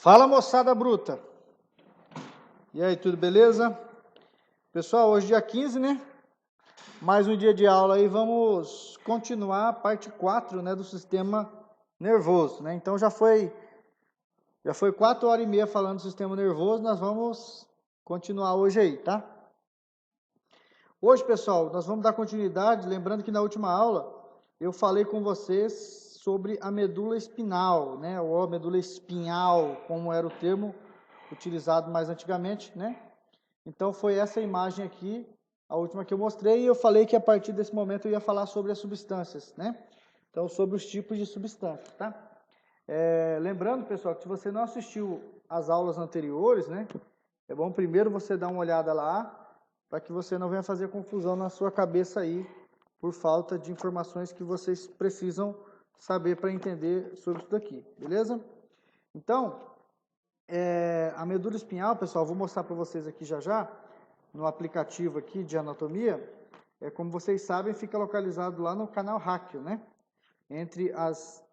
Fala, moçada bruta! E aí, tudo beleza? Pessoal, hoje dia 15, né? Mais um dia de aula aí, vamos continuar a parte 4, né, do sistema nervoso, né? Então já foi 4h30 falando do sistema nervoso, nós vamos continuar hoje aí, tá? Hoje, pessoal, nós vamos dar continuidade, lembrando que na última aula eu falei com vocês sobre a medula espinal, né? Ou a medula espinhal, como era o termo utilizado mais antigamente, né? Então foi essa imagem aqui, a última que eu mostrei, e eu falei que a partir desse momento eu ia falar sobre as substâncias, né? Então sobre os tipos de substâncias, tá? Lembrando, pessoal, que se você não assistiu às aulas anteriores, né? É bom primeiro você dar uma olhada lá, para que você não venha fazer confusão na sua cabeça aí, por falta de informações que vocês precisam saber para entender sobre isso daqui, beleza? Então, a medula espinhal, pessoal, vou mostrar para vocês aqui já, no aplicativo aqui de anatomia, como vocês sabem, fica localizado lá no canal ráqueo, né? Entre as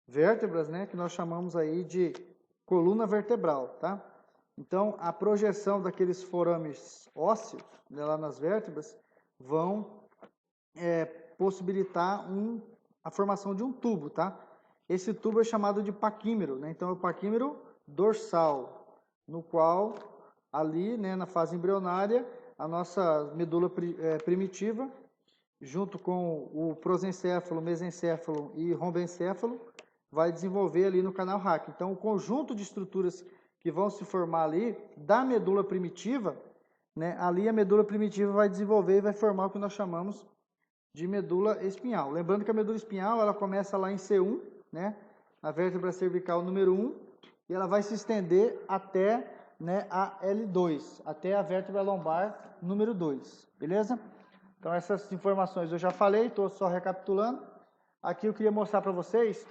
vértebras, né, que nós chamamos aí de coluna vertebral, tá? Então, a projeção daqueles forames ósseos, né, lá nas vértebras, vão possibilitar a formação de um tubo, tá? Esse tubo é chamado de paquímero, né? Então, é o paquímero dorsal, no qual, ali, né, na fase embrionária, a nossa medula primitiva, junto com o prosencéfalo, mesencéfalo e rombencéfalo, vai desenvolver ali no canal ráqueo. Então, o conjunto de estruturas que vão se formar ali, da medula primitiva, né, ali a medula primitiva vai desenvolver e vai formar o que nós chamamos de medula espinhal. Lembrando que a medula espinhal, ela começa lá em C1, né, na vértebra cervical número 1, e ela vai se estender até, né, a L2, até a vértebra lombar número 2, beleza? Então essas informações eu já falei, estou só recapitulando. Aqui eu queria mostrar para vocês,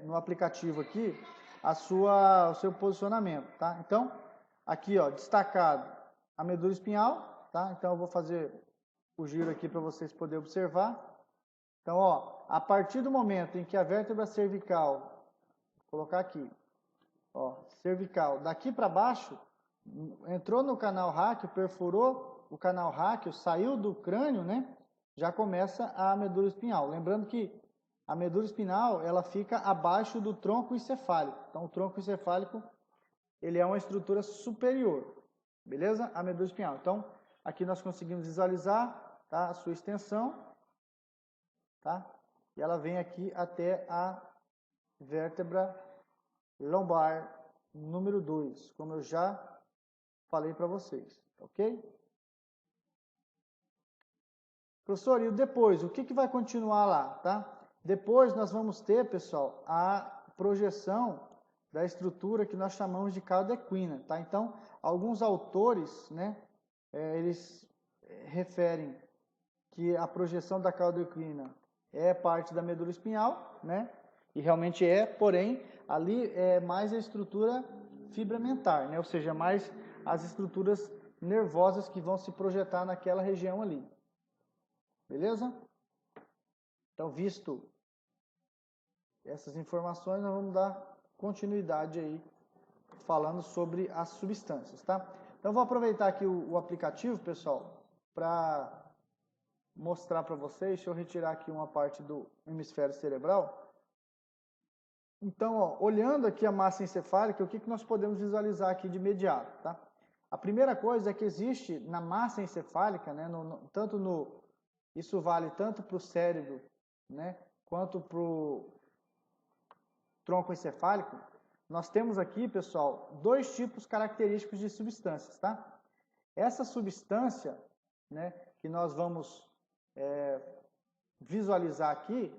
no aplicativo aqui, o seu posicionamento, tá? Então, aqui, ó, destacado a medula espinhal, tá? Então eu vou fazer o giro aqui para vocês poderem observar. Então, ó, a partir do momento em que a vértebra cervical, vou colocar aqui, ó, cervical, daqui para baixo, entrou no canal ráqueo, perfurou o canal ráqueo, saiu do crânio, né? Já começa a medula espinhal. Lembrando que a medula espinal, ela fica abaixo do tronco encefálico. Então, o tronco encefálico, ele é uma estrutura superior, beleza? A medula espinhal. Então, aqui nós conseguimos visualizar, tá, a sua extensão, tá? E ela vem aqui até a vértebra lombar número 2, como eu já falei para vocês, ok? Professor, e depois, o que vai continuar lá, tá? Depois nós vamos ter, pessoal, a projeção da estrutura que nós chamamos de cauda equina, tá? Então, alguns autores, né, eles referem que a projeção da cauda equina é parte da medula espinhal, né? E realmente porém, ali é mais a estrutura fibramentar, né? Ou seja, mais as estruturas nervosas que vão se projetar naquela região ali. Beleza? Então, visto essas informações, nós vamos dar continuidade aí, falando sobre as substâncias, tá? Então, vou aproveitar aqui o aplicativo, pessoal, para mostrar para vocês. Deixa eu retirar aqui uma parte do hemisfério cerebral. Então, ó, olhando aqui a massa encefálica, o que nós podemos visualizar aqui de imediato, tá? A primeira coisa é que existe na massa encefálica, né, isso vale tanto para o cérebro, né, quanto para o tronco encefálico. Nós temos aqui, pessoal, dois tipos característicos de substâncias, tá? Essa substância, né, que nós vamos visualizar aqui,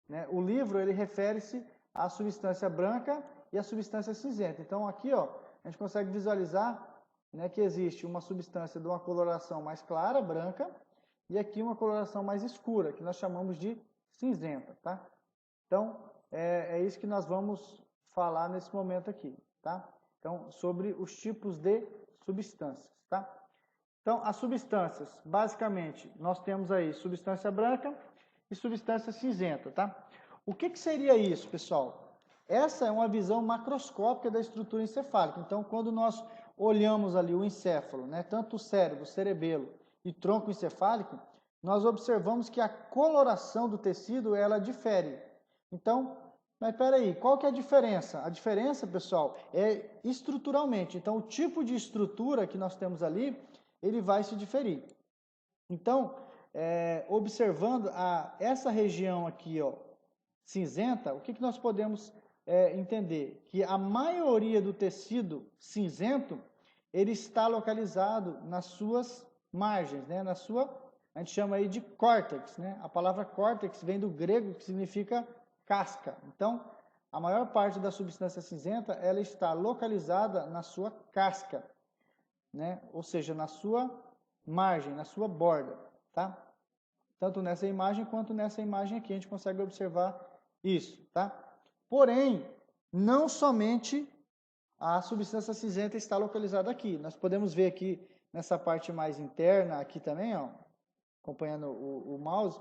né, o livro ele refere-se à substância branca e à substância cinzenta. Então aqui, ó, a gente consegue visualizar, né, que existe uma substância de uma coloração mais clara, branca, e aqui uma coloração mais escura, que nós chamamos de cinzenta, tá? Então, é isso que nós vamos falar nesse momento aqui, tá? Então, sobre os tipos de substâncias, tá? Então, as substâncias, basicamente, nós temos aí substância branca e substância cinzenta, tá? O que seria isso, pessoal? essa é uma visão macroscópica da estrutura encefálica. Então, quando nós olhamos ali o encéfalo, né, tanto o cérebro, o cerebelo e tronco encefálico, nós observamos que a coloração do tecido, ela difere. Então, mas espera aí, qual que é a diferença? A diferença, pessoal, é estruturalmente. Então, o tipo de estrutura que nós temos ali, ele vai se diferir. Então, observando essa região aqui, ó, cinzenta, o que nós podemos entender? Que a maioria do tecido cinzento, ele está localizado nas suas margens, né? A gente chama aí de córtex, né? A palavra córtex vem do grego, que significa casca. Então, a maior parte da substância cinzenta, ela está localizada na sua casca, né? Ou seja, na sua margem, na sua borda, tá? Tanto nessa imagem quanto nessa imagem aqui, a gente consegue observar isso, tá? Porém, não somente a substância cinzenta está localizada aqui. Nós podemos ver aqui, nessa parte mais interna, aqui também, ó, acompanhando o mouse,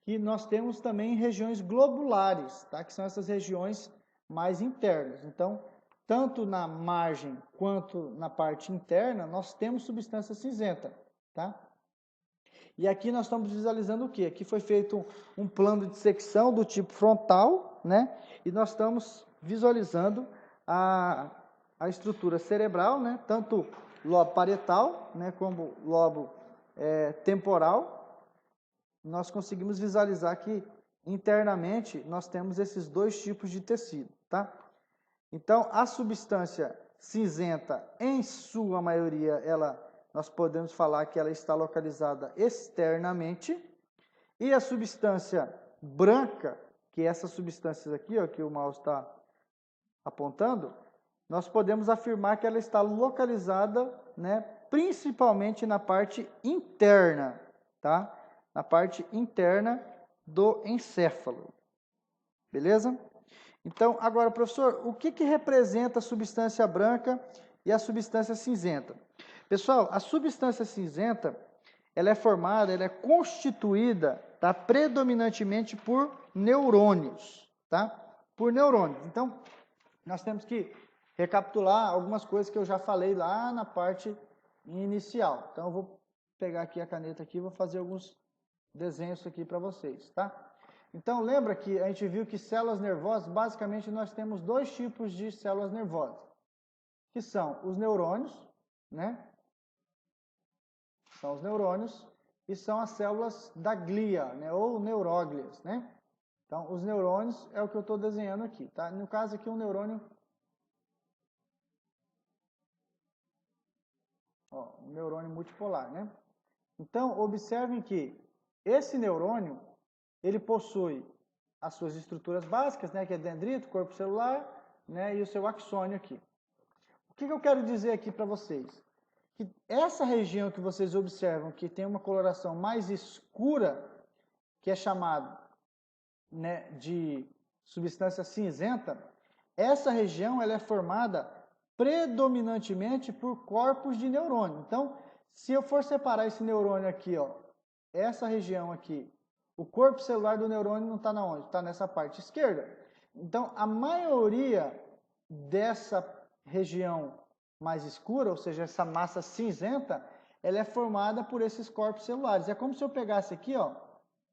que nós temos também regiões globulares, tá? Que são essas regiões mais internas. Então, tanto na margem quanto na parte interna, nós temos substância cinzenta, tá? E aqui nós estamos visualizando o quê? Aqui foi feito um plano de secção do tipo frontal, né? E nós estamos visualizando a estrutura cerebral, né? Tanto lobo parietal, né? Como lobo temporal. Nós conseguimos visualizar que internamente nós temos esses dois tipos de tecido, tá? Então, a substância cinzenta, em sua maioria, nós podemos falar que ela está localizada externamente, e a substância branca, que é essas substâncias aqui, ó, que o mouse está apontando, nós podemos afirmar que ela está localizada, né, principalmente na parte interna, tá? Na parte interna do encéfalo. Beleza? Então, agora, professor, o que representa a substância branca e a substância cinzenta? Pessoal, a substância cinzenta, ela é formada, ela é constituída, tá, predominantemente por neurônios, tá? Por neurônios. Então, nós temos que recapitular algumas coisas que eu já falei lá na parte inicial. Então, eu vou pegar aqui a caneta aqui e vou fazer alguns desenhos aqui para vocês, tá? Então, lembra que a gente viu que células nervosas, basicamente nós temos dois tipos de células nervosas, que são os neurônios, né? São os neurônios e são as células da glia, né? Ou neuróglias, né? Então, os neurônios é o que eu estou desenhando aqui, tá? No caso aqui, um neurônio, ó, um neurônio multipolar, né? Então, observem que esse neurônio, ele possui as suas estruturas básicas, né, que é dendrito, corpo celular, né, e o seu axônio aqui. O que eu quero dizer aqui para vocês? Que essa região que vocês observam, que tem uma coloração mais escura, que é chamada, né, de substância cinzenta, essa região ela é formada predominantemente por corpos de neurônio. Então, se eu for separar esse neurônio aqui, ó, essa região aqui, o corpo celular do neurônio não está na onde? Está nessa parte esquerda. Então, a maioria dessa região mais escura, ou seja, essa massa cinzenta, ela é formada por esses corpos celulares. É como se eu pegasse aqui, ó,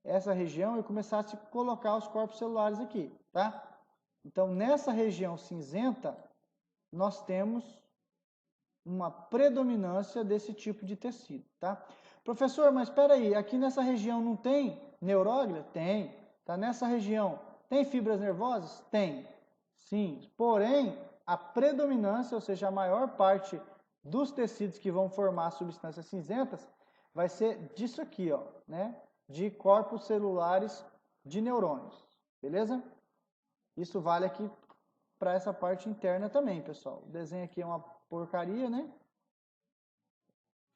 essa região e começasse a colocar os corpos celulares aqui, tá? Então, nessa região cinzenta, nós temos uma predominância desse tipo de tecido, tá? Professor, mas espera aí, aqui nessa região não tem neuróglia? Tem. Tá nessa região tem fibras nervosas? Tem. Sim. Porém, a predominância, ou seja, a maior parte dos tecidos que vão formar substâncias cinzentas vai ser disso aqui, ó, né? De corpos celulares de neurônios. Beleza? Isso vale aqui para essa parte interna também, pessoal. O desenho aqui é uma porcaria, né?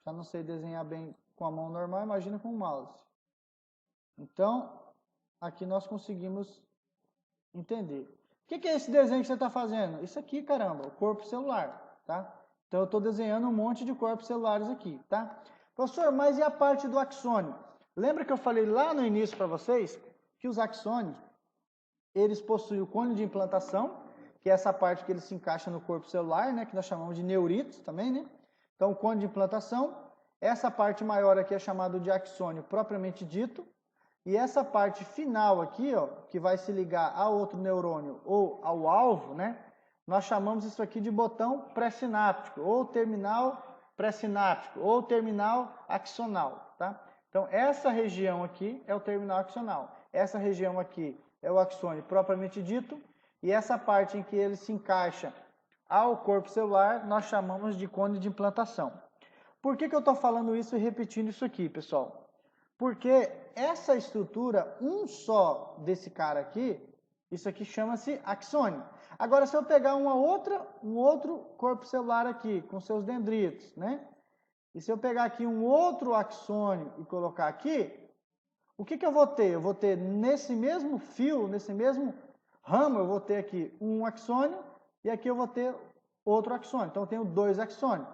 Já não sei desenhar bem com a mão normal, imagina com o mouse. Então, aqui nós conseguimos entender. O que é esse desenho que você está fazendo? Isso aqui, caramba, o corpo celular, tá? Então, eu estou desenhando um monte de corpos celulares aqui, tá? Professor, mas e a parte do axônio? Lembra que eu falei lá no início para vocês que os axônios, eles possuem o cone de implantação, que é essa parte que ele se encaixa no corpo celular, né, que nós chamamos de neuritos também, né? Então, o cone de implantação, essa parte maior aqui é chamada de axônio propriamente dito, e essa parte final aqui, ó, que vai se ligar a outro neurônio ou ao alvo, né, nós chamamos isso aqui de botão pré-sináptico, ou terminal pré-sináptico, ou terminal axonal, tá? Então, essa região aqui é o terminal axonal. Essa região aqui é o axônio propriamente dito, e essa parte em que ele se encaixa ao corpo celular, nós chamamos de cone de implantação. Por que eu estou falando isso e repetindo isso aqui, pessoal? Porque essa estrutura, um só desse cara aqui, isso aqui chama-se axônio. Agora, se eu pegar um outro corpo celular aqui, com seus dendritos, né? E se eu pegar aqui um outro axônio e colocar aqui, o que eu vou ter? Eu vou ter nesse mesmo fio, nesse mesmo ramo, eu vou ter aqui um axônio e aqui eu vou ter outro axônio. Então, eu tenho 2 axônios.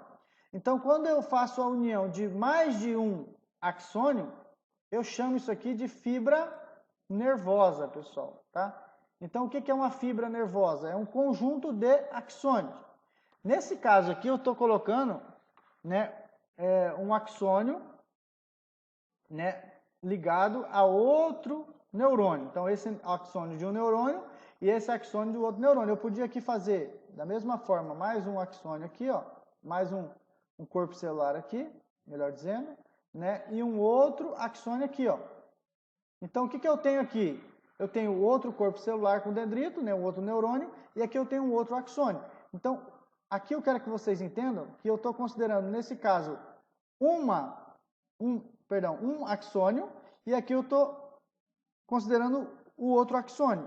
Então, quando eu faço a união de mais de um axônio, eu chamo isso aqui de fibra nervosa, pessoal, tá? Então, o que é uma fibra nervosa? É um conjunto de axônios. Nesse caso aqui, eu estou colocando, né, um axônio, né, ligado a outro neurônio. Então, esse axônio de um neurônio e esse axônio de outro neurônio. Eu podia aqui fazer, da mesma forma, mais um axônio aqui, ó, mais um corpo celular aqui, melhor dizendo, né, e um outro axônio aqui, ó. Então, o que eu tenho aqui? Eu tenho outro corpo celular com dendrito, né, um outro neurônio, e aqui eu tenho um outro axônio. Então, aqui eu quero que vocês entendam que eu estou considerando, nesse caso, um axônio, e aqui eu estou considerando o outro axônio.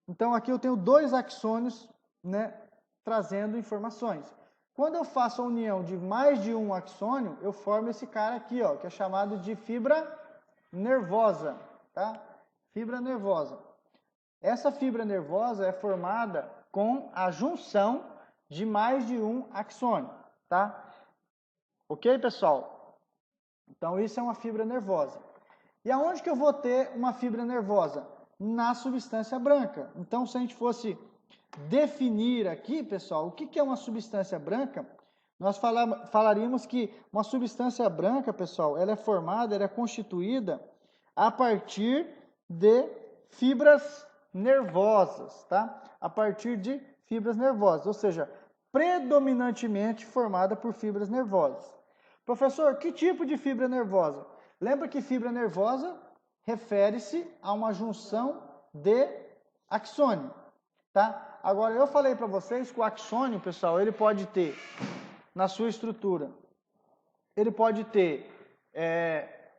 Então, aqui eu tenho 2 axônios, né, trazendo informações. Quando eu faço a união de mais de um axônio, eu formo esse cara aqui, ó, que é chamado de fibra nervosa, tá? Fibra nervosa. Essa fibra nervosa é formada com a junção de mais de um axônio, tá? Ok, pessoal? Então, isso é uma fibra nervosa. E aonde que eu vou ter uma fibra nervosa? Na substância branca. Então, se a gente fosse definir aqui, pessoal, o que é uma substância branca, nós falaríamos que uma substância branca, pessoal, ela é formada, ela é constituída a partir de fibras nervosas, tá? A partir de fibras nervosas, ou seja, predominantemente formada por fibras nervosas. Professor, que tipo de fibra nervosa? Lembra que fibra nervosa refere-se a uma junção de axônio, tá? Agora, eu falei para vocês que o axônio, pessoal, ele pode ter, na sua estrutura, ele pode ter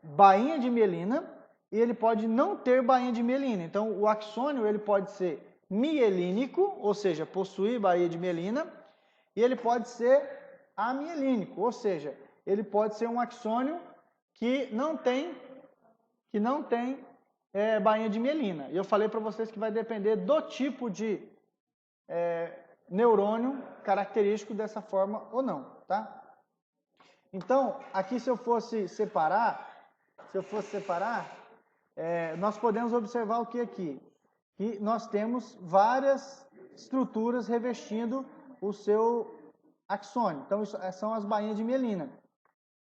bainha de mielina e ele pode não ter bainha de mielina. Então, o axônio, ele pode ser mielínico, ou seja, possuir bainha de mielina, e ele pode ser amielínico, ou seja, ele pode ser um axônio que não tem bainha de mielina. E eu falei para vocês que vai depender do tipo de neurônio característico dessa forma ou não, tá? Então, aqui se eu fosse separar, nós podemos observar o que aqui? Que nós temos várias estruturas revestindo o seu axônio. Então, isso são as bainhas de mielina.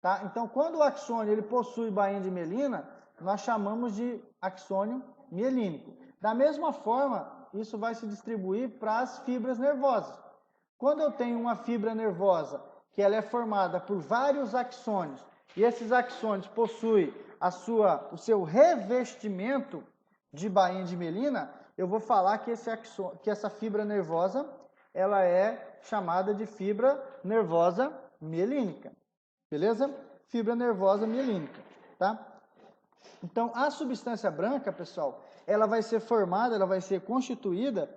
Tá? Então, quando o axônio ele possui bainha de mielina, nós chamamos de axônio mielínico. Da mesma forma, isso vai se distribuir para as fibras nervosas. Quando eu tenho uma fibra nervosa que ela é formada por vários axônios, e esses axônios possuem o seu revestimento de bainha de mielina, eu vou falar que essa fibra nervosa ela é chamada de fibra nervosa mielínica. Beleza? Fibra nervosa mielínica, tá? Então, a substância branca, pessoal, ela vai ser formada, ela vai ser constituída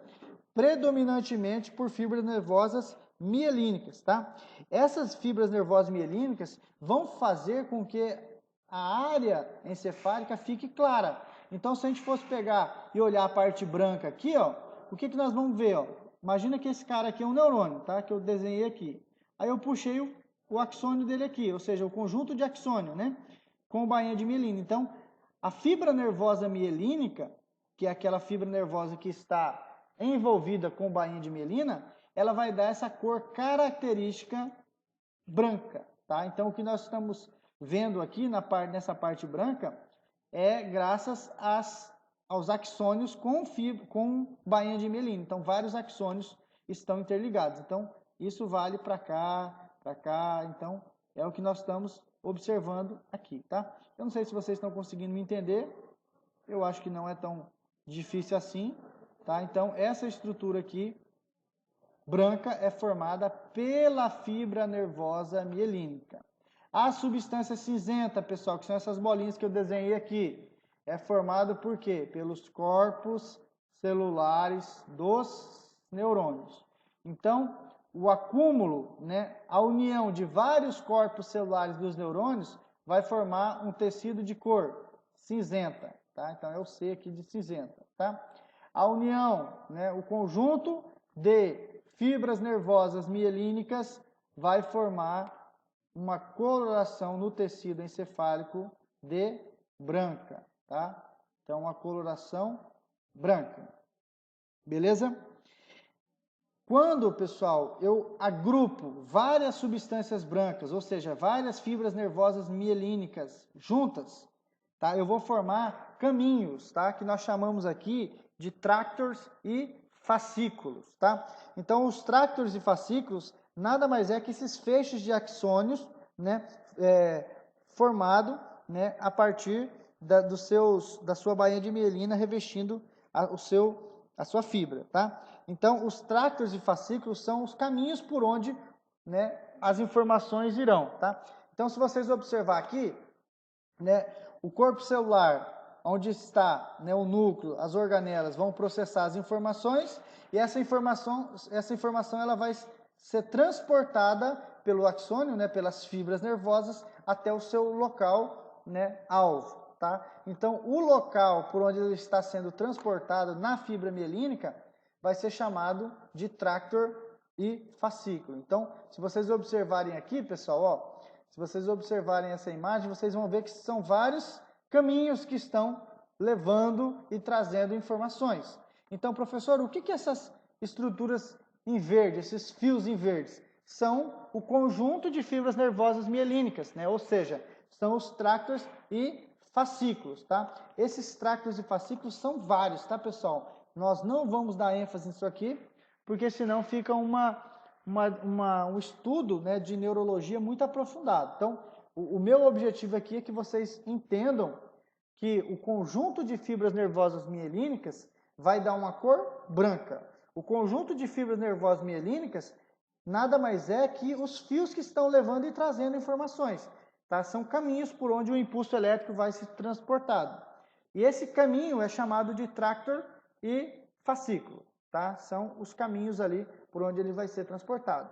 predominantemente por fibras nervosas mielínicas, tá? Essas fibras nervosas mielínicas vão fazer com que a área encefálica fique clara. Então, se a gente fosse pegar e olhar a parte branca aqui, ó, o que nós vamos ver, ó? Imagina que esse cara aqui é um neurônio, tá? Que eu desenhei aqui. Aí eu puxei o axônio dele aqui, ou seja, o conjunto de axônio, né? Com bainha de mielina. Então, a fibra nervosa mielínica, que é aquela fibra nervosa que está envolvida com bainha de mielina, ela vai dar essa cor característica branca, tá? Então, o que nós estamos vendo aqui nessa parte branca é graças aos axônios com bainha de mielina. Então, vários axônios estão interligados. Então, isso vale para cá. Então, é o que nós estamos observando aqui, tá? Eu não sei se vocês estão conseguindo me entender. Eu acho que não é tão difícil assim, tá? Então, essa estrutura aqui, branca, é formada pela fibra nervosa mielínica. A substância cinzenta, pessoal, que são essas bolinhas que eu desenhei aqui, é formado por quê? Pelos corpos celulares dos neurônios. Então, o acúmulo, né, a união de vários corpos celulares dos neurônios vai formar um tecido de cor cinzenta, tá? Então, é o C aqui de cinzenta, tá? A união, né, o conjunto de fibras nervosas mielínicas vai formar uma coloração no tecido encefálico de branca, tá? Então, uma coloração branca. Beleza? Quando, pessoal, eu agrupo várias substâncias brancas, ou seja, várias fibras nervosas mielínicas juntas, tá? Eu vou formar caminhos, tá? Que nós chamamos aqui de tractors e fascículos, tá? Então, os tractors e fascículos nada mais é que esses feixes de axônios, né, formado, né, a partir da sua bainha de mielina revestindo a sua fibra, tá? Então, os tractors e fascículos são os caminhos por onde, né, as informações irão, tá? Então, se vocês observar aqui, né, o corpo celular, onde está, né, o núcleo, as organelas vão processar as informações e essa informação ela vai ser transportada pelo axônio, né, pelas fibras nervosas até o seu local, né, alvo, tá? Então, o local por onde ele está sendo transportado na fibra mielínica vai ser chamado de tractor e fascículo. Então, se vocês observarem aqui, pessoal, ó, se vocês observarem essa imagem, vocês vão ver que são vários caminhos que estão levando e trazendo informações. Então, professor, o que essas estruturas em verde, esses fios em verdes? São o conjunto de fibras nervosas mielínicas, né? Ou seja, são os tractors e fascículos, tá? Esses tractors e fascículos são vários, tá, pessoal? Nós não vamos dar ênfase nisso aqui, porque senão fica um estudo, né, de neurologia muito aprofundado. Então, o meu objetivo aqui é que vocês entendam que o conjunto de fibras nervosas mielínicas vai dar uma cor branca. O conjunto de fibras nervosas mielínicas nada mais é que os fios que estão levando e trazendo informações, tá? São caminhos por onde o impulso elétrico vai ser transportado. E esse caminho é chamado de tractor e fascículo, tá? São os caminhos ali por onde ele vai ser transportado.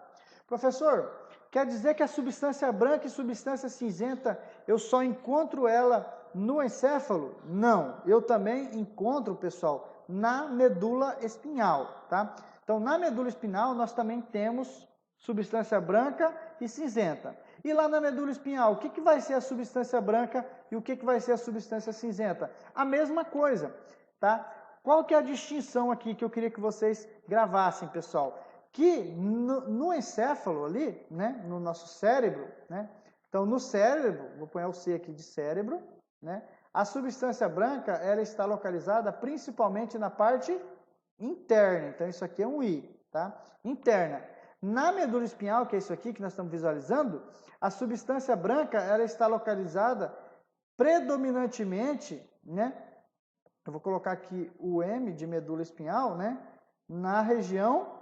Professor, quer dizer que a substância branca e substância cinzenta, eu só encontro ela no encéfalo? Não, eu também encontro, pessoal, na medula espinhal, tá? Então, na medula espinhal, nós também temos substância branca e cinzenta. E lá na medula espinhal, o que vai ser a substância branca e o que vai ser a substância cinzenta? A mesma coisa, tá? Qual que é a distinção aqui que eu queria que vocês gravassem, pessoal? Que no encéfalo ali, né, no nosso cérebro, né? Então, no cérebro, vou pôr o C aqui de cérebro, né? A substância branca, ela está localizada principalmente na parte interna. Então, isso aqui é um I, tá? Interna. Na medula espinhal, que é isso aqui que nós estamos visualizando, a substância branca, ela está localizada predominantemente, né? Eu vou colocar aqui o M de medula espinhal, né? Na região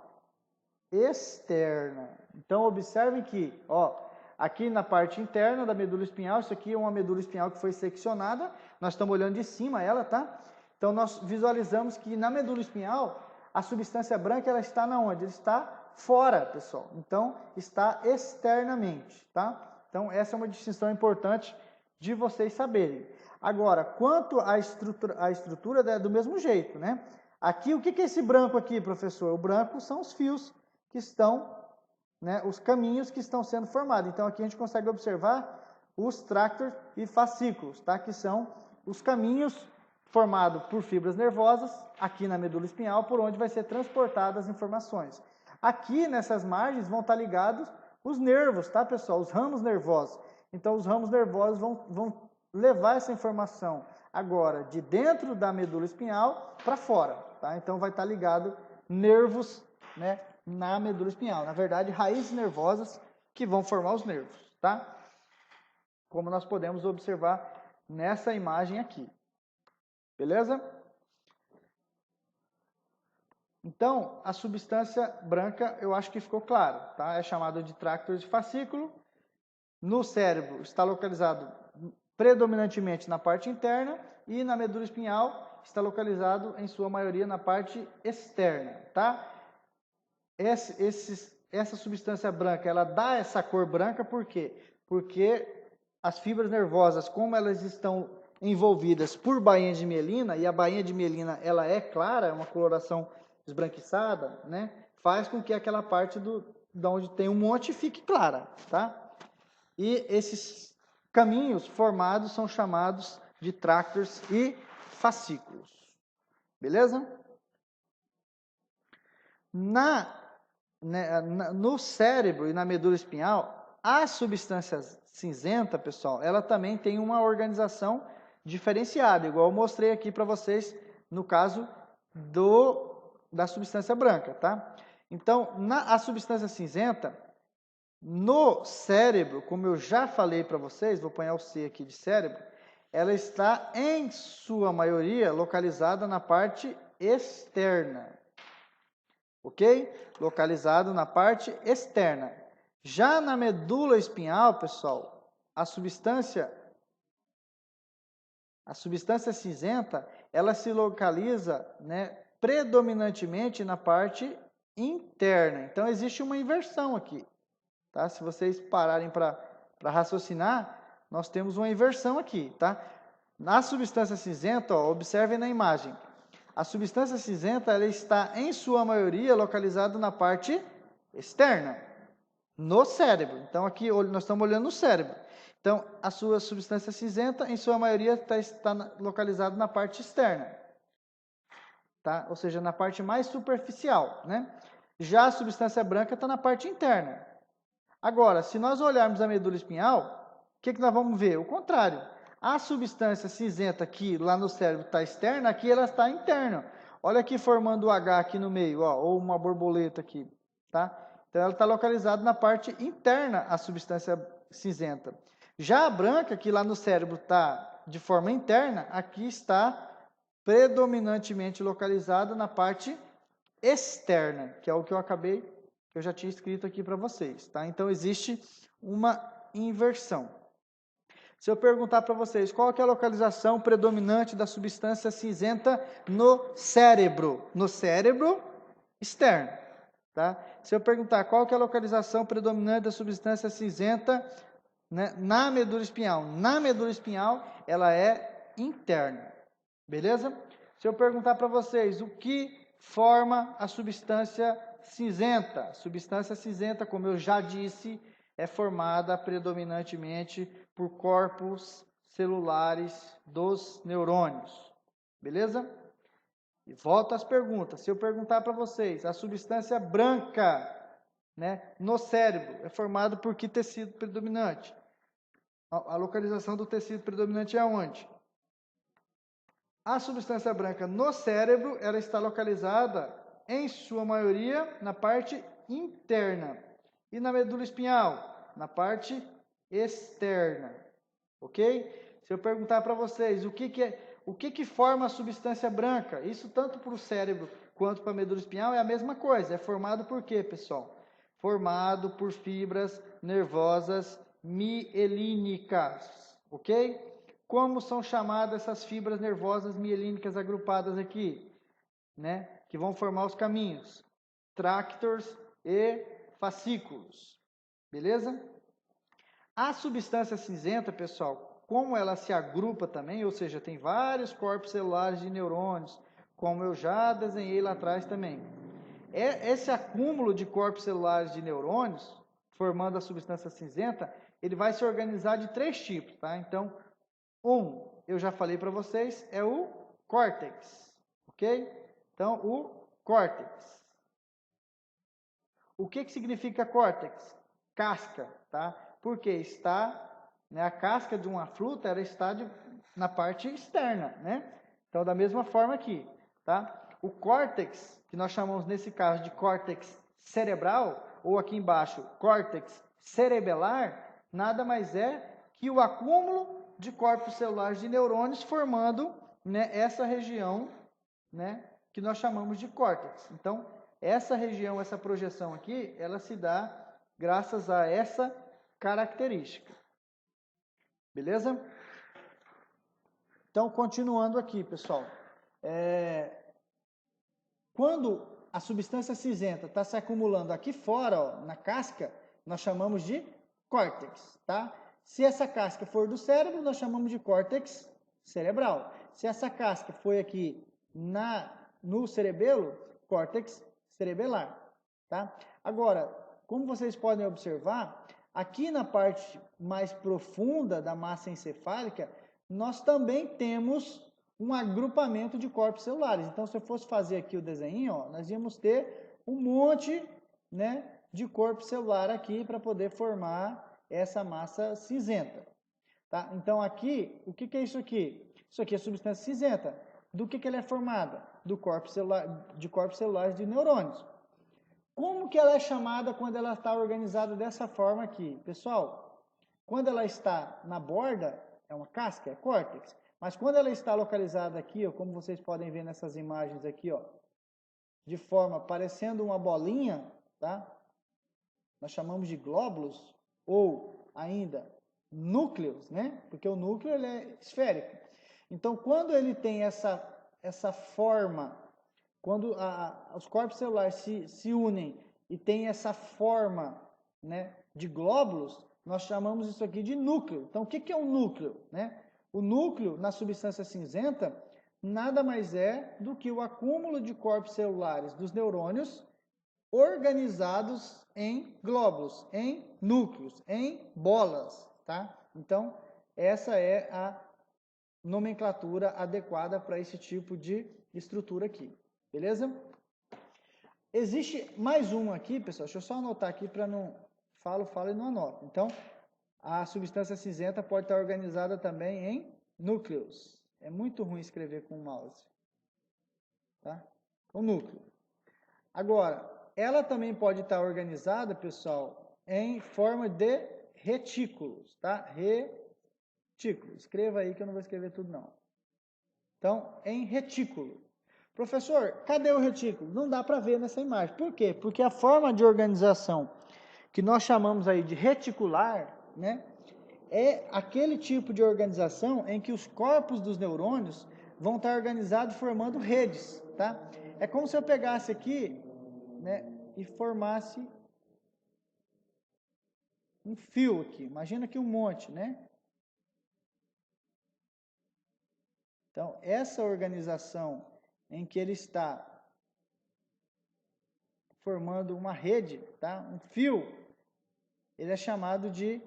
externa. Então, observem que, ó, aqui na parte interna da medula espinhal, isso aqui é uma medula espinhal que foi seccionada, nós estamos olhando de cima ela, tá? Então, nós visualizamos que na medula espinhal, a substância branca, ela está na onde? Ela está fora, pessoal. Então, está externamente, tá? Então, essa é uma distinção importante de vocês saberem. Agora, quanto à estrutura é do mesmo jeito, né? Aqui, o que é esse branco aqui, professor? O branco são os fios que estão, né, os caminhos que estão sendo formados. Então, aqui a gente consegue observar os tractors e fascículos, tá? Que são os caminhos formado por fibras nervosas, aqui na medula espinhal, por onde vai ser transportadas as informações. Aqui nessas margens vão estar ligados os nervos, tá, pessoal? Os ramos nervosos. Então, os ramos nervosos vão levar essa informação agora de dentro da medula espinhal para fora, tá? Então, vai estar ligado nervos, né, na medula espinhal. Na verdade, raízes nervosas que vão formar os nervos, tá? Como nós podemos observar nessa imagem aqui. Beleza? Então, a substância branca, eu acho que ficou claro, tá? É chamado de tractor de fascículo. No cérebro está localizado predominantemente na parte interna e na medula espinhal está localizado, em sua maioria, na parte externa, tá? Essa substância branca, ela dá essa cor branca por quê? Porque as fibras nervosas, como elas estão envolvidas por bainha de mielina, e a bainha de mielina ela é clara, é uma coloração esbranquiçada, né? Faz com que aquela parte de onde tem um monte fique clara, tá? E esses caminhos formados são chamados de tractors e fascículos. Beleza? No cérebro e na medula espinhal, a substância cinzenta, pessoal, ela também tem uma organização diferenciada, igual eu mostrei aqui para vocês no caso da substância branca, tá? Então, a substância cinzenta, no cérebro, como eu já falei para vocês, vou pôr o C aqui de cérebro, ela está, em sua maioria, localizada na parte externa. Ok? Localizado na parte externa. Já na medula espinhal, pessoal, a substância cinzenta, ela se localiza, né, predominantemente na parte interna. Então, existe uma inversão aqui. Tá? Se vocês pararem para raciocinar, nós temos uma inversão aqui. Tá? Na substância cinzenta, ó, observem na imagem. A substância cinzenta ela está, em sua maioria, localizada na parte externa, no cérebro. Então, aqui nós estamos olhando no cérebro. Então, a sua substância cinzenta, em sua maioria, está localizada na parte externa. Tá? Ou seja, na parte mais superficial. Né? Já a substância branca está na parte interna. Agora, se nós olharmos a medula espinhal, o que nós vamos ver? O contrário. A substância cinzenta aqui, lá no cérebro, está externa, aqui ela está interna. Olha aqui formando o H aqui no meio, ó, ou uma borboleta aqui. Tá? Então, ela está localizada na parte interna, a substância cinzenta. Já a branca, que lá no cérebro está de forma interna, aqui está predominantemente localizada na parte externa, que é o que eu já tinha escrito aqui para vocês. Tá? Então, existe uma inversão. Se eu perguntar para vocês qual que é a localização predominante da substância cinzenta no cérebro? No cérebro externo. Tá? Se eu perguntar qual que é a localização predominante da substância cinzenta, né, na medula espinhal? Na medula espinhal, ela é interna. Beleza? Se eu perguntar para vocês o que forma a substância cinzenta? A substância cinzenta, como eu já disse, é formada predominantemente por corpos celulares dos neurônios. Beleza? E volto às perguntas. Se eu perguntar para vocês, a substância branca, né, no cérebro é formada por que tecido predominante? A localização do tecido predominante é onde? A substância branca no cérebro, ela está localizada, em sua maioria, na parte interna. E na medula espinhal? Na parte externa. Ok? Se eu perguntar para vocês o que forma a substância branca, isso tanto para o cérebro quanto para a medula espinhal é a mesma coisa. É formado por quê, pessoal? Formado por fibras nervosas mielínicas. Ok? Como são chamadas essas fibras nervosas mielínicas agrupadas aqui? Né? Que vão formar os caminhos. Tractors e fascículos. Beleza? A substância cinzenta, pessoal, como ela se agrupa também, ou seja, tem vários corpos celulares de neurônios, como eu já desenhei lá atrás também. Esse acúmulo de corpos celulares de neurônios, formando a substância cinzenta, ele vai se organizar de 3 tipos, tá? Então, eu já falei para vocês, é o córtex, ok? Então, o córtex. O que significa córtex? Casca, tá? Porque está, né, a casca de uma fruta, ela está na parte externa, né? Então, da mesma forma aqui, tá? O córtex, que nós chamamos nesse caso de córtex cerebral, ou aqui embaixo, córtex cerebelar, nada mais é que o acúmulo de corpos celulares de neurônios formando, né, essa região, né, que nós chamamos de córtex. Então, essa região, essa projeção aqui, ela se dá graças a essa característica. Beleza? Então, continuando aqui, pessoal. Quando a substância cinzenta está se acumulando aqui fora, ó, na casca, nós chamamos de córtex, tá? Se essa casca for do cérebro, nós chamamos de córtex cerebral. Se essa casca foi aqui no cerebelo, córtex cerebelar, tá? Agora, como vocês podem observar, aqui na parte mais profunda da massa encefálica, nós também temos um agrupamento de corpos celulares. Então, se eu fosse fazer aqui o desenho, ó, nós íamos ter um monte, né, de corpo celular aqui para poder formar essa massa cinzenta. Tá? Então, aqui, o que é isso aqui? Isso aqui é substância cinzenta. Do que ela é formada? De corpos celulares de neurônios. Como que ela é chamada quando ela está organizada dessa forma aqui? Pessoal, quando ela está na borda, é uma casca, é córtex. Mas quando ela está localizada aqui, ó, como vocês podem ver nessas imagens aqui, ó, de forma parecendo uma bolinha, tá? Nós chamamos de glóbulos, ou ainda núcleos, né? Porque o núcleo ele é esférico. Então, quando ele tem essa forma, quando os corpos celulares se unem e tem essa forma, né, de glóbulos, nós chamamos isso aqui de núcleo. Então, o que é um núcleo, né? O núcleo, na substância cinzenta, nada mais é do que o acúmulo de corpos celulares dos neurônios organizados em glóbulos, em núcleos, em bolas, tá? Então, essa é a nomenclatura adequada para esse tipo de estrutura aqui, beleza? Existe mais uma aqui, pessoal, deixa eu só anotar aqui para não falo e não anoto. Então, a substância cinzenta pode estar organizada também em núcleos. É muito ruim escrever com o mouse. Tá? O núcleo. Agora, ela também pode estar organizada, pessoal, em forma de retículos. Tá? Retículo. Escreva aí que eu não vou escrever tudo, não. Então, em retículo. Professor, cadê o retículo? Não dá para ver nessa imagem. Por quê? Porque a forma de organização que nós chamamos aí de reticular, né, é aquele tipo de organização em que os corpos dos neurônios vão estar organizados formando redes, tá? É como se eu pegasse aqui, né, e formasse um fio aqui. Imagina aqui um monte, né? Então, essa organização em que ele está formando uma rede, tá? Um fio, ele é chamado de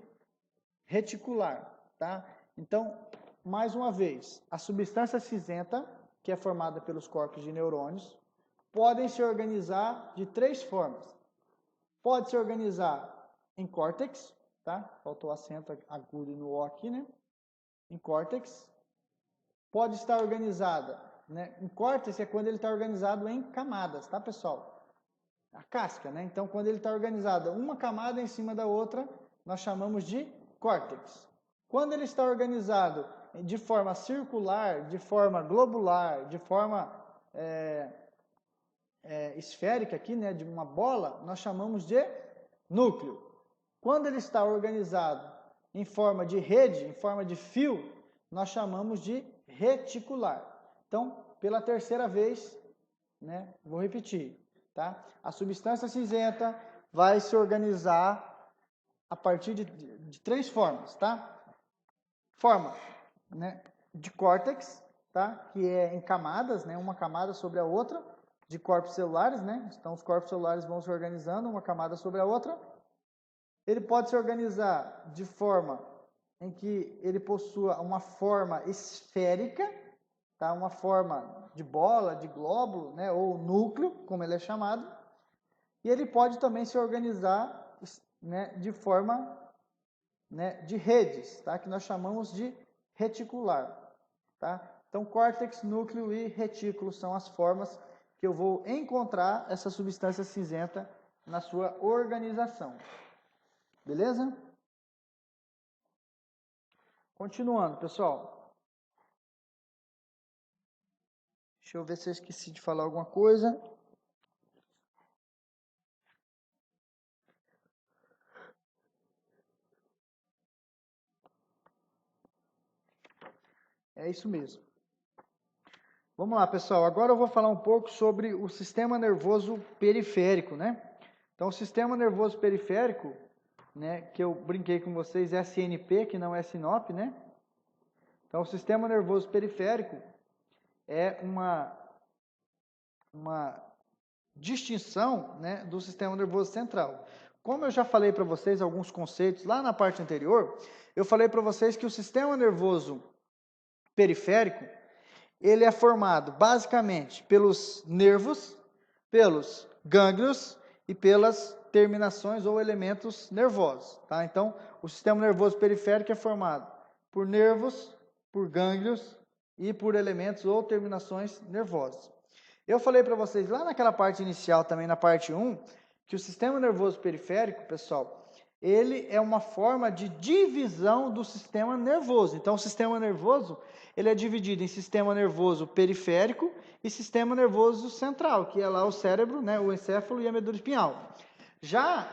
reticular, tá? Então, mais uma vez, a substância cinzenta, que é formada pelos corpos de neurônios, podem se organizar de três formas. Pode se organizar em córtex, tá? Faltou acento agudo no O aqui, né? Em córtex. Pode estar organizada, né? Em córtex é quando ele está organizado em camadas, tá, pessoal? A casca, né? Então, quando ele está organizado uma camada em cima da outra, nós chamamos de córtex. Quando ele está organizado de forma circular, de forma globular, de forma esférica aqui, né, de uma bola, nós chamamos de núcleo. Quando ele está organizado em forma de rede, em forma de fio, nós chamamos de reticular. Então, pela terceira vez, né, vou repetir, tá? A substância cinzenta vai se organizar a partir de três formas, tá? Forma, né, de córtex, tá? Que é em camadas, né, uma camada sobre a outra, de corpos celulares, né? Então, os corpos celulares vão se organizando uma camada sobre a outra. Ele pode se organizar de forma em que ele possua uma forma esférica, tá? Uma forma de bola, de glóbulo, né? Ou núcleo, como ele é chamado. E ele pode também se organizar, né? De forma, né? De redes, tá? Que nós chamamos de reticular, tá? Então, córtex, núcleo e retículo são as formas que eu vou encontrar essa substância cinzenta na sua organização. Beleza? Continuando, pessoal. Deixa eu ver se eu esqueci de falar alguma coisa. É isso mesmo. Vamos lá, pessoal. Agora eu vou falar um pouco sobre o sistema nervoso periférico, né? Então, o sistema nervoso periférico, né, que eu brinquei com vocês, é SNP, que não é SINOP, né? Então, o sistema nervoso periférico é uma distinção, né, do sistema nervoso central. Como eu já falei para vocês alguns conceitos lá na parte anterior, eu falei para vocês que o sistema nervoso periférico, ele é formado basicamente pelos nervos, pelos gânglios e pelas terminações ou elementos nervosos, tá? Então, o sistema nervoso periférico é formado por nervos, por gânglios e por elementos ou terminações nervosas. Eu falei para vocês lá naquela parte inicial, também na parte 1, que o sistema nervoso periférico, pessoal, ele é uma forma de divisão do sistema nervoso. Então, o sistema nervoso, ele é dividido em sistema nervoso periférico e sistema nervoso central, que é lá o cérebro, né, o encéfalo e a medula espinhal. Já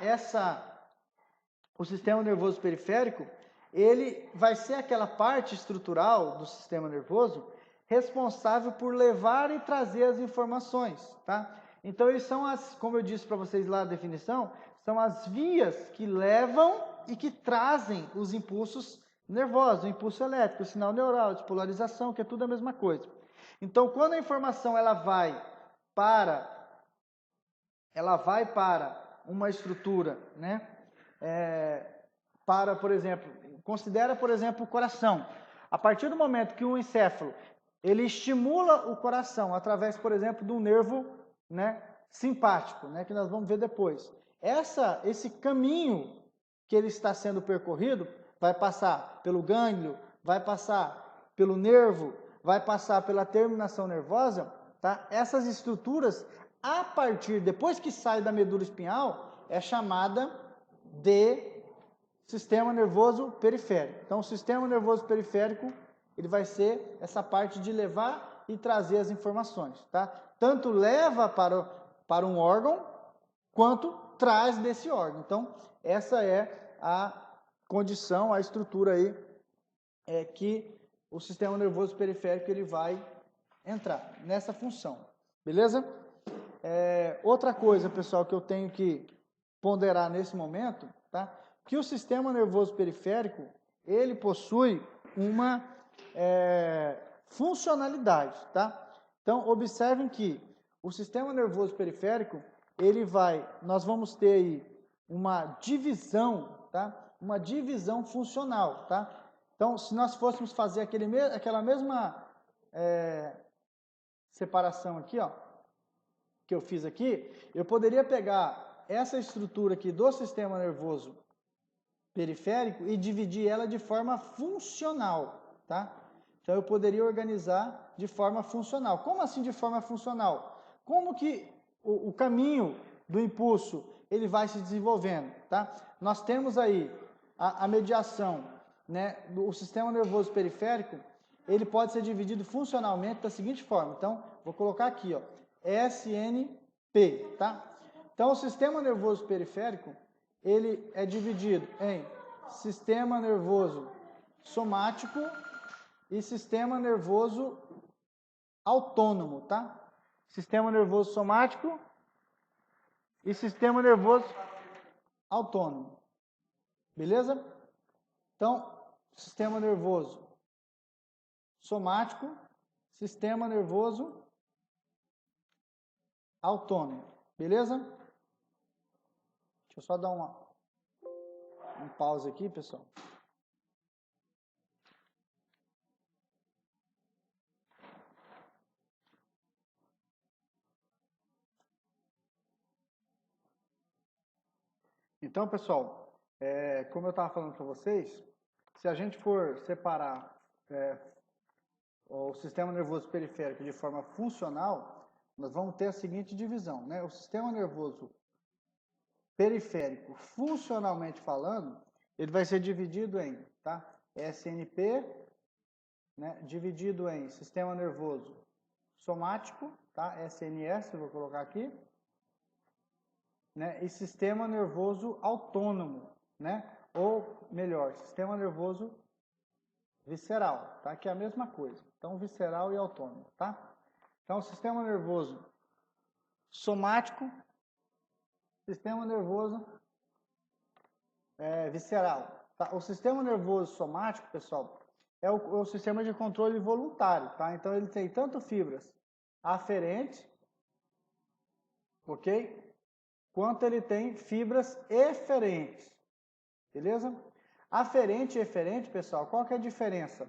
o sistema nervoso periférico, ele vai ser aquela parte estrutural do sistema nervoso responsável por levar e trazer as informações, tá? Então, eles são como eu disse para vocês lá na definição, são as vias que levam e que trazem os impulsos nervosos, o impulso elétrico, o sinal neural, a despolarização, que é tudo a mesma coisa. Então, quando a informação ela vai para uma estrutura, né? Por exemplo, considera, por exemplo, o coração. A partir do momento que o encéfalo ele estimula o coração através, por exemplo, de um nervo, né, simpático, né, que nós vamos ver depois. Esse caminho que ele está sendo percorrido vai passar pelo gânglio, vai passar pelo nervo, vai passar pela terminação nervosa, tá? Essas estruturas, depois que sai da medula espinhal, é chamada de sistema nervoso periférico. Então, o sistema nervoso periférico, ele vai ser essa parte de levar e trazer as informações, tá? Tanto leva para um órgão, quanto traz desse órgão. Então, essa é a condição, a estrutura aí, que o sistema nervoso periférico ele vai entrar nessa função. Beleza? Outra coisa, pessoal, que eu tenho que ponderar nesse momento, tá? Que o sistema nervoso periférico, ele possui uma funcionalidade, tá? Então, observem que o sistema nervoso periférico, nós vamos ter aí uma divisão, tá? Uma divisão funcional, tá? Então, se nós fôssemos fazer aquela mesma separação aqui, ó, que eu fiz aqui, eu poderia pegar essa estrutura aqui do sistema nervoso periférico e dividir ela de forma funcional, tá? Então, eu poderia organizar de forma funcional. Como assim de forma funcional? Como que o caminho do impulso ele vai se desenvolvendo, tá? Nós temos aí a mediação, né, do sistema nervoso periférico, ele pode ser dividido funcionalmente da seguinte forma. Então, vou colocar aqui, ó, SNP, tá? Então, o sistema nervoso periférico, ele é dividido em sistema nervoso somático e sistema nervoso autônomo, tá? Sistema nervoso somático e sistema nervoso autônomo. Beleza? Então, sistema nervoso somático, sistema nervoso autônomo. Beleza? Deixa eu só dar um pause aqui, pessoal. Então, pessoal, como eu estava falando para vocês, se a gente for separar o sistema nervoso periférico de forma funcional, nós vamos ter a seguinte divisão, né? O sistema nervoso periférico, funcionalmente falando, ele vai ser dividido em, tá? SNP, né? Dividido em sistema nervoso somático, tá? SNS, eu vou colocar aqui, né? E sistema nervoso autônomo, né? Ou melhor, sistema nervoso visceral, tá? Que é a mesma coisa. Então, visceral e autônomo, tá? Então, sistema nervoso somático, sistema nervoso visceral. Tá? O sistema nervoso somático, pessoal, é o sistema de controle voluntário, tá? Então, ele tem tanto fibras aferentes, ok? Quanto ele tem fibras eferentes, beleza? Aferente e eferente, pessoal, qual que é a diferença?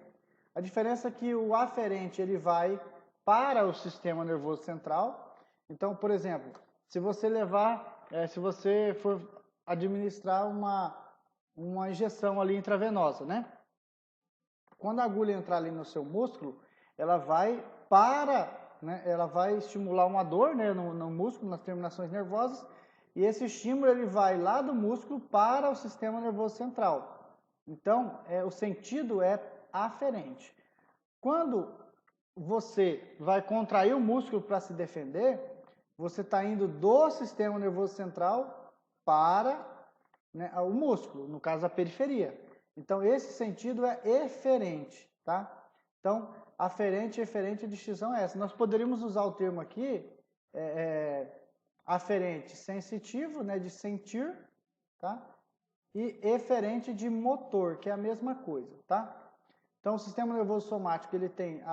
A diferença é que o aferente ele vai para o sistema nervoso central. Então, por exemplo, se você se você for administrar uma injeção ali intravenosa, né? Quando a agulha entrar ali no seu músculo, ela vai ela vai estimular uma dor, né, no músculo, nas terminações nervosas, e esse estímulo ele vai lá do músculo para o sistema nervoso central. Então, o sentido é aferente. Quando você vai contrair o músculo para se defender, você está indo do sistema nervoso central para, né, o músculo, no caso a periferia. Então, esse sentido é eferente, tá? Então, aferente e eferente, a distinção é essa. Nós poderíamos usar o termo aqui, aferente sensitivo, né, de sentir, tá? E eferente de motor, que é a mesma coisa, tá? Então, o sistema nervoso somático, ele tem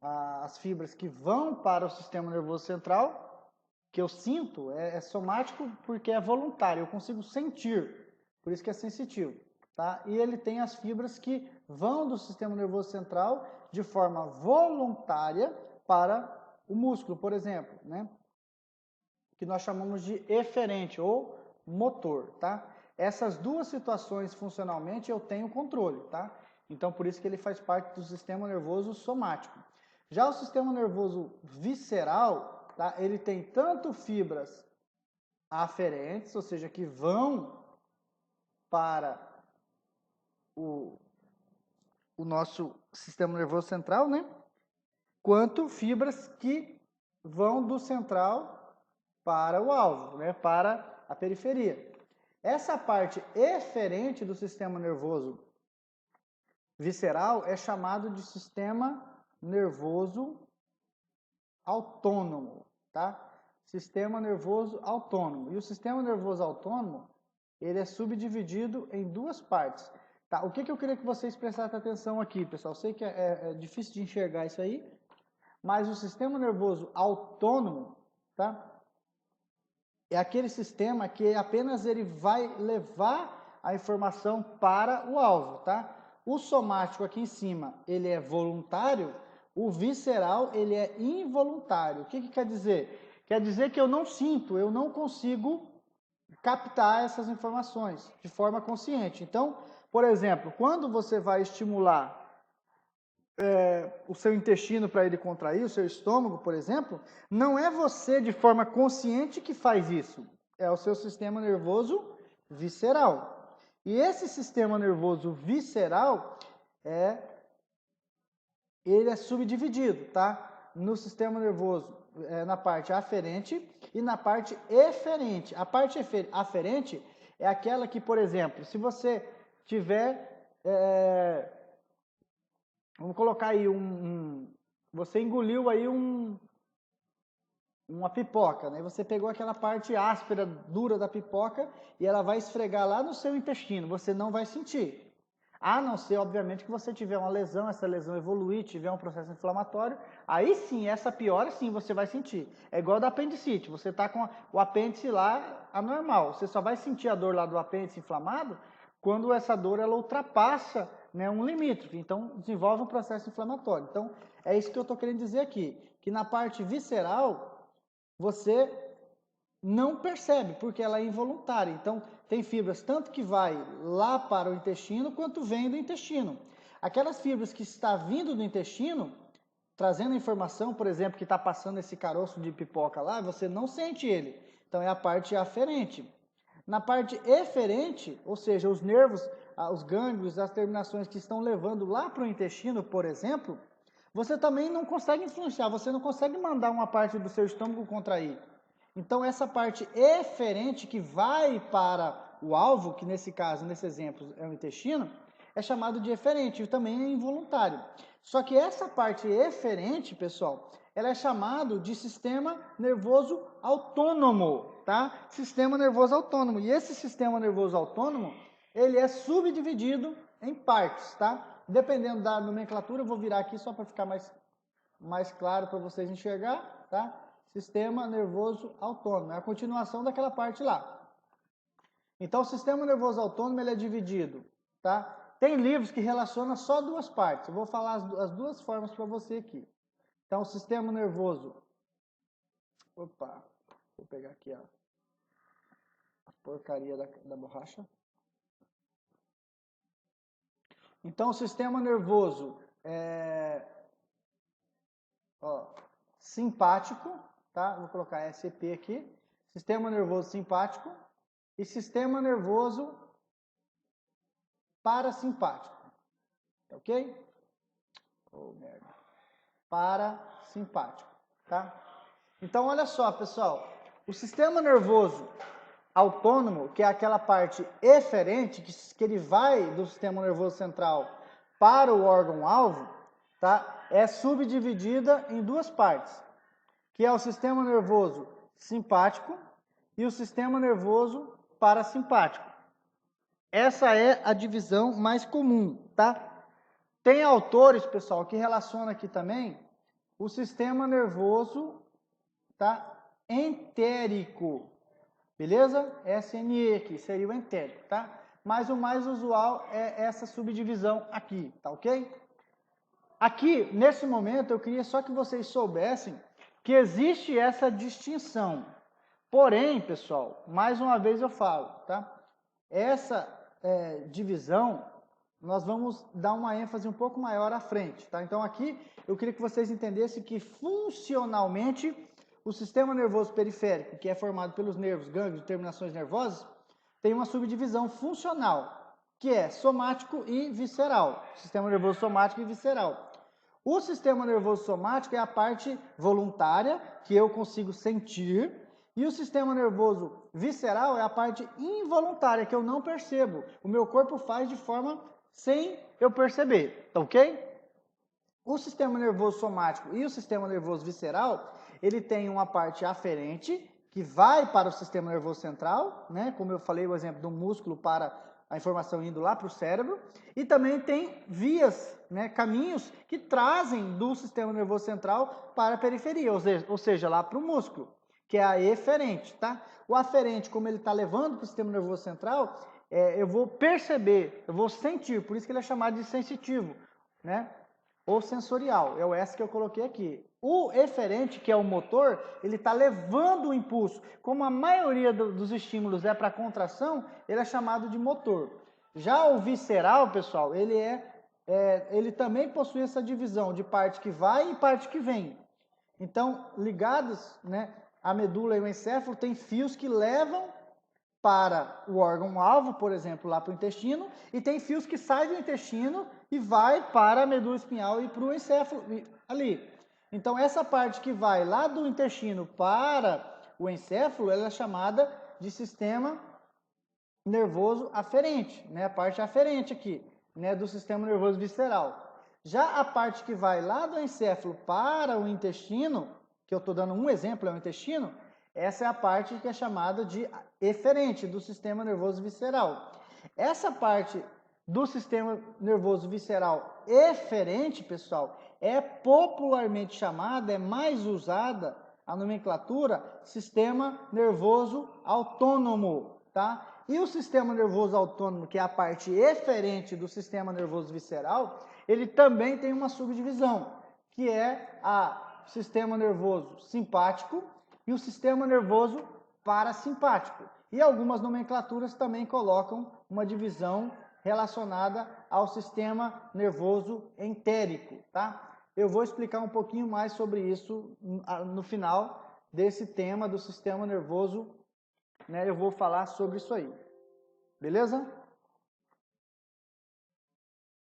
as fibras que vão para o sistema nervoso central, que eu sinto, é somático porque é voluntário, eu consigo sentir, por isso que é sensitivo, tá? E ele tem as fibras que vão do sistema nervoso central de forma voluntária para o músculo, por exemplo, né? Que nós chamamos de eferente ou motor, tá? Essas duas situações funcionalmente eu tenho controle, tá? Então por isso que ele faz parte do sistema nervoso somático. Já o sistema nervoso visceral, tá? Ele tem tanto fibras aferentes, ou seja, que vão para o nosso sistema nervoso central, né? Quanto fibras que vão do central para o alvo, né? Para a periferia. Essa parte eferente do sistema nervoso visceral é chamado de sistema nervoso autônomo, tá? Sistema nervoso autônomo. E o sistema nervoso autônomo, ele é subdividido em duas partes. Tá? O que eu queria que vocês prestassem atenção aqui, pessoal? Eu sei que é difícil de enxergar isso aí, mas o sistema nervoso autônomo, tá? É aquele sistema que apenas ele vai levar a informação para o alvo, tá? O somático aqui em cima, ele é voluntário, o visceral, ele é involuntário. O que quer dizer? Quer dizer que eu não sinto, eu não consigo captar essas informações de forma consciente. Então, por exemplo, quando você vai estimular o seu intestino para ele contrair, o seu estômago, por exemplo, não é você de forma consciente que faz isso, é o seu sistema nervoso visceral. E esse sistema nervoso visceral, ele é subdividido, tá? No sistema nervoso, na parte aferente e na parte eferente. A parte aferente é aquela que, por exemplo, se você tiver... vamos colocar aí você engoliu aí uma pipoca, né? Você pegou aquela parte áspera, dura da pipoca e ela vai esfregar lá no seu intestino. Você não vai sentir. A não ser, obviamente, que você tiver uma lesão, essa lesão evoluir, tiver um processo inflamatório, aí sim, essa piora sim você vai sentir. É igual da apendicite, você está com o apêndice lá anormal, você só vai sentir a dor lá do apêndice inflamado quando essa dor ela ultrapassa, né, um limítrofe, então desenvolve um processo inflamatório. Então, é isso que eu estou querendo dizer aqui, que na parte visceral, você não percebe, porque ela é involuntária. Então, tem fibras tanto que vai lá para o intestino, quanto vem do intestino. Aquelas fibras que está vindo do intestino, trazendo a informação, por exemplo, que está passando esse caroço de pipoca lá, você não sente ele. Então, é a parte aferente. Na parte eferente, ou seja, os nervos, os gânglios, as terminações que estão levando lá para o intestino, por exemplo, você também não consegue influenciar, você não consegue mandar uma parte do seu estômago contrair. Então, essa parte eferente que vai para o alvo, que nesse caso, nesse exemplo, é o intestino, é chamado de eferente e também é involuntário. Só que essa parte eferente, pessoal, ela é chamado de sistema nervoso autônomo, tá? Sistema nervoso autônomo. E esse sistema nervoso autônomo, ele é subdividido em partes, tá? Dependendo da nomenclatura, eu vou virar aqui só para ficar mais claro para vocês enxergar, tá? Sistema nervoso autônomo, é a continuação daquela parte lá. Então, o sistema nervoso autônomo ele é dividido, tá? Tem livros que relacionam só duas partes. Eu vou falar as duas formas para você aqui. Então, o sistema nervoso... Opa, vou pegar aqui a porcaria da borracha. Então, o sistema nervoso simpático, tá? Vou colocar SCP aqui. Sistema nervoso simpático e sistema nervoso parasimpático. Ok? Oh, merda. Parasimpático, tá? Então, olha só, pessoal. O sistema nervoso autônomo, que é aquela parte eferente, que ele vai do sistema nervoso central para o órgão-alvo, tá? É subdividida em duas partes, que é o sistema nervoso simpático e o sistema nervoso parasimpático. Essa é a divisão mais comum, tá? Tem autores, pessoal, que relacionam aqui também o sistema nervoso, tá? Entérico. Beleza? SNE aqui, seria o entérico, tá? Mas o mais usual é essa subdivisão aqui, tá ok? Aqui, nesse momento, eu queria só que vocês soubessem que existe essa distinção. Porém, pessoal, mais uma vez eu falo, tá? Essa divisão, nós vamos dar uma ênfase um pouco maior à frente, tá? Então aqui, eu queria que vocês entendessem que funcionalmente o sistema nervoso periférico, que é formado pelos nervos, gânglios e terminações nervosas, tem uma subdivisão funcional, que é somático e visceral. Sistema nervoso somático e visceral. O sistema nervoso somático é a parte voluntária, que eu consigo sentir, e o sistema nervoso visceral é a parte involuntária, que eu não percebo. O meu corpo faz de forma sem eu perceber, tá ok? O sistema nervoso somático e o sistema nervoso visceral, ele tem uma parte aferente, que vai para o sistema nervoso central, né? Como eu falei, o exemplo do músculo para a informação indo lá para o cérebro, e também tem vias, né, caminhos que trazem do sistema nervoso central para a periferia, ou seja, lá para o músculo, que é a eferente, tá? O aferente, como ele está levando para o sistema nervoso central, eu vou perceber, eu vou sentir, por isso que ele é chamado de sensitivo, né? Ou sensorial, é o S que eu coloquei aqui. O eferente, que é o motor, ele está levando o impulso. Como a maioria dos estímulos é para contração, ele é chamado de motor. Já o visceral, pessoal, ele também possui essa divisão de parte que vai e parte que vem. Então, ligados, né, a medula e o encéfalo, tem fios que levam para o órgão-alvo, por exemplo, lá para o intestino, e tem fios que saem do intestino e vai para a medula espinhal e para o encéfalo ali. Então, essa parte que vai lá do intestino para o encéfalo, ela é chamada de sistema nervoso aferente, né? A parte aferente aqui, né, do sistema nervoso visceral. Já a parte que vai lá do encéfalo para o intestino, que eu estou dando um exemplo, é o intestino, essa é a parte que é chamada de eferente do sistema nervoso visceral. Essa parte do sistema nervoso visceral eferente, pessoal, é popularmente chamada, é mais usada a nomenclatura sistema nervoso autônomo, tá? E o sistema nervoso autônomo, que é a parte eferente do sistema nervoso visceral, ele também tem uma subdivisão, que é o sistema nervoso simpático e o sistema nervoso parasimpático. E algumas nomenclaturas também colocam uma divisão relacionada ao sistema nervoso entérico, tá? Eu vou explicar um pouquinho mais sobre isso no final desse tema do sistema nervoso, né? Eu vou falar sobre isso aí. Beleza?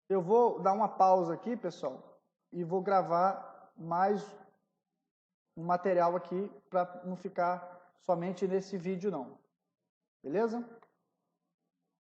Eu vou dar uma pausa aqui, pessoal, e vou gravar mais um material aqui para não ficar somente nesse vídeo não. Beleza?